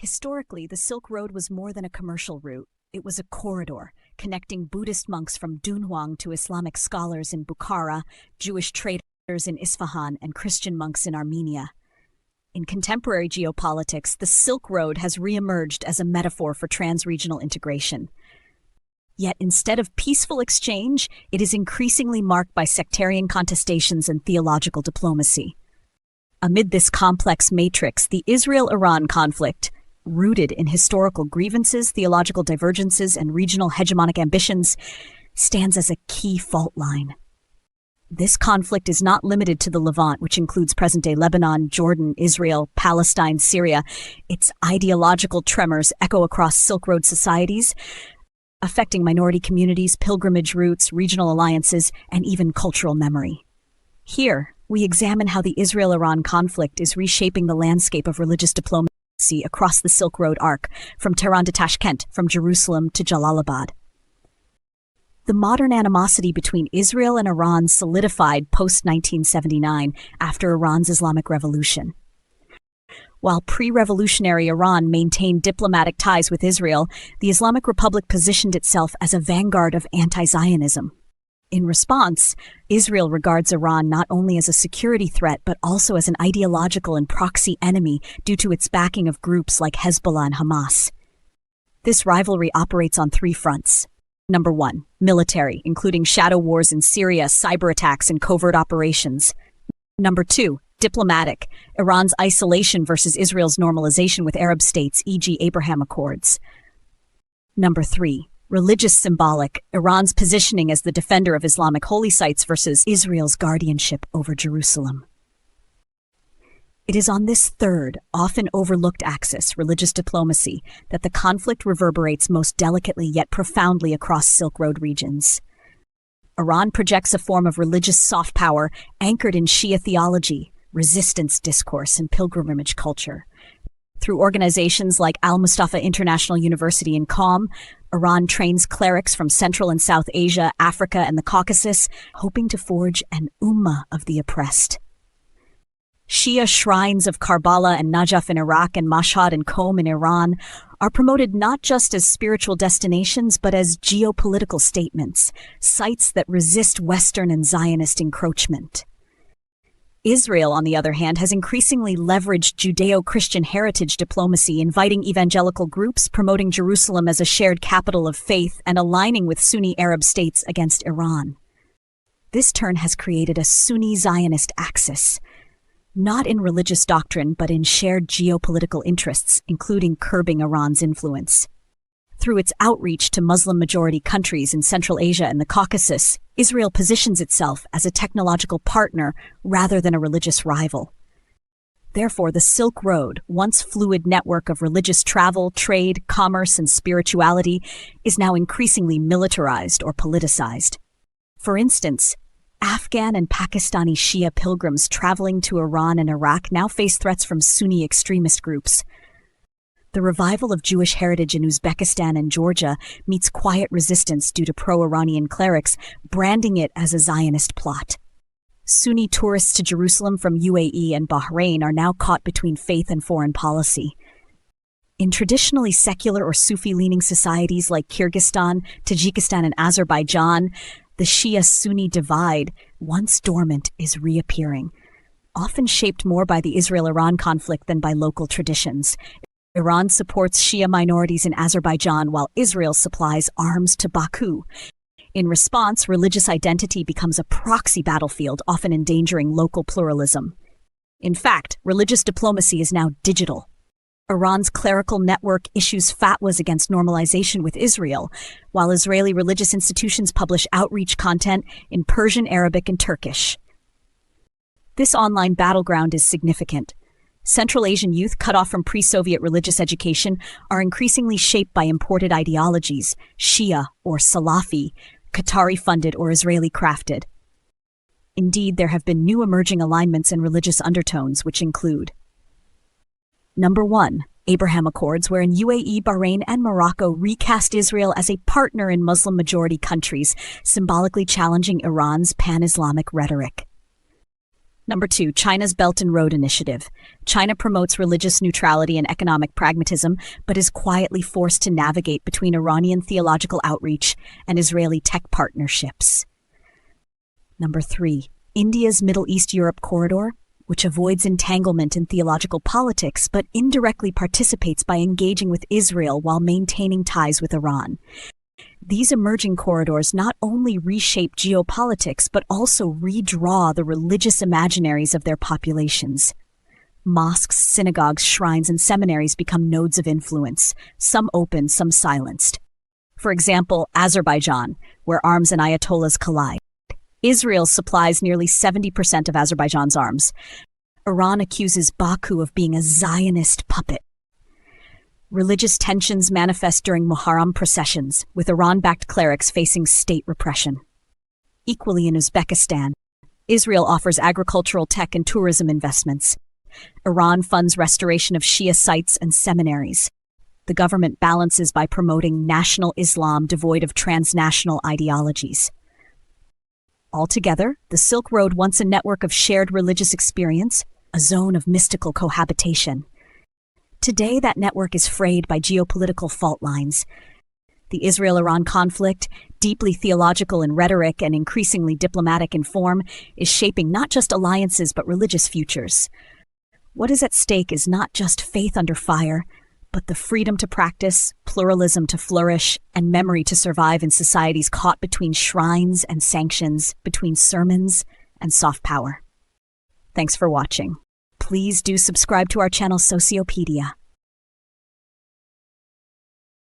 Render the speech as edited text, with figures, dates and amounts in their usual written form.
Historically, the Silk Road was more than a commercial route. It was a corridor, connecting Buddhist monks from Dunhuang to Islamic scholars in Bukhara, Jewish traders in Isfahan, and Christian monks in Armenia. In contemporary geopolitics, the Silk Road has reemerged as a metaphor for trans-regional integration. Yet instead of peaceful exchange, it is increasingly marked by sectarian contestations and theological diplomacy. Amid this complex matrix, the Israel-Iran conflict, rooted in historical grievances, theological divergences, and regional hegemonic ambitions, stands as a key fault line. This conflict is not limited to the Levant, which includes present-day Lebanon, Jordan, Israel, Palestine, Syria. Its ideological tremors echo across Silk Road societies, affecting minority communities, pilgrimage routes, regional alliances, and even cultural memory. Here, we examine how the Israel-Iran conflict is reshaping the landscape of religious diplomacy across the Silk Road arc, from Tehran to Tashkent, from Jerusalem to Jalalabad. The modern animosity between Israel and Iran solidified post-1979 after Iran's Islamic Revolution. While pre-revolutionary Iran maintained diplomatic ties with Israel, the Islamic Republic positioned itself as a vanguard of anti-Zionism. In response, Israel regards Iran not only as a security threat but also as an ideological and proxy enemy due to its backing of groups like Hezbollah and Hamas. This rivalry operates on three fronts. Number 1, military, including shadow wars in Syria, cyber attacks, and covert operations. Number 2, diplomatic, Iran's isolation versus Israel's normalization with Arab states, e.g. Abraham Accords. Number 3, religious symbolic, Iran's positioning as the defender of Islamic holy sites versus Israel's guardianship over Jerusalem. It is on this third, often overlooked axis, religious diplomacy, that the conflict reverberates most delicately yet profoundly across Silk Road regions. Iran projects a form of religious soft power anchored in Shia theology, resistance discourse, and pilgrimage culture. Through organizations like Al-Mustafa International University in Qom, Iran trains clerics from Central and South Asia, Africa, and the Caucasus, hoping to forge an ummah of the oppressed. Shia shrines of Karbala and Najaf in Iraq and Mashhad and Qom in Iran are promoted not just as spiritual destinations but as geopolitical statements, sites that resist Western and Zionist encroachment. Israel, on the other hand, has increasingly leveraged Judeo-Christian heritage diplomacy, inviting evangelical groups, promoting Jerusalem as a shared capital of faith, and aligning with Sunni Arab states against Iran. This turn has created a Sunni Zionist axis, not in religious doctrine but in shared geopolitical interests, including curbing Iran's influence. Through its outreach to Muslim-majority countries in Central Asia and the Caucasus, Israel positions itself as a technological partner rather than a religious rival. Therefore, the Silk Road, once fluid network of religious travel, trade, commerce, and spirituality, is now increasingly militarized or politicized. For instance, Afghan and Pakistani Shia pilgrims traveling to Iran and Iraq now face threats from Sunni extremist groups. The revival of Jewish heritage in Uzbekistan and Georgia meets quiet resistance due to pro-Iranian clerics, branding it as a Zionist plot. Sunni tourists to Jerusalem from UAE and Bahrain are now caught between faith and foreign policy. In traditionally secular or Sufi-leaning societies like Kyrgyzstan, Tajikistan, and Azerbaijan, the Shia-Sunni divide, once dormant, is reappearing, often shaped more by the Israel-Iran conflict than by local traditions. Iran supports Shia minorities in Azerbaijan while Israel supplies arms to Baku. In response, religious identity becomes a proxy battlefield, often endangering local pluralism. In fact, religious diplomacy is now digital. Iran's clerical network issues fatwas against normalization with Israel, while Israeli religious institutions publish outreach content in Persian, Arabic, and Turkish. This online battleground is significant. Central Asian youth cut off from pre-Soviet religious education are increasingly shaped by imported ideologies, Shia or Salafi, Qatari-funded or Israeli-crafted. Indeed, there have been new emerging alignments and religious undertones, which include: Number 1, Abraham Accords, wherein UAE, Bahrain, and Morocco recast Israel as a partner in Muslim-majority countries, symbolically challenging Iran's pan-Islamic rhetoric. Number 2, China's Belt and Road Initiative. China promotes religious neutrality and economic pragmatism, but is quietly forced to navigate between Iranian theological outreach and Israeli tech partnerships. Number 3, India's Middle East-Europe corridor, which avoids entanglement in theological politics but indirectly participates by engaging with Israel while maintaining ties with Iran. These emerging corridors not only reshape geopolitics but also redraw the religious imaginaries of their populations. Mosques, synagogues, shrines, and seminaries become nodes of influence, some open, some silenced. For example, Azerbaijan, where arms and ayatollahs collide. Israel supplies nearly 70% of Azerbaijan's arms. Iran accuses Baku of being a Zionist puppet. Religious tensions manifest during Muharram processions, with Iran-backed clerics facing state repression. Equally in Uzbekistan, Israel offers agricultural, tech, and tourism investments. Iran funds restoration of Shia sites and seminaries. The government balances by promoting national Islam devoid of transnational ideologies. Altogether, the Silk Road, once a network of shared religious experience, a zone of mystical cohabitation. Today, that network is frayed by geopolitical fault lines. The Israel-Iran conflict, deeply theological in rhetoric and increasingly diplomatic in form, is shaping not just alliances but religious futures. What is at stake is not just faith under fire, but the freedom to practice, pluralism to flourish, and memory to survive in societies caught between shrines and sanctions, between sermons and soft power. Thanks for watching. Please do subscribe to our channel Sociopedia.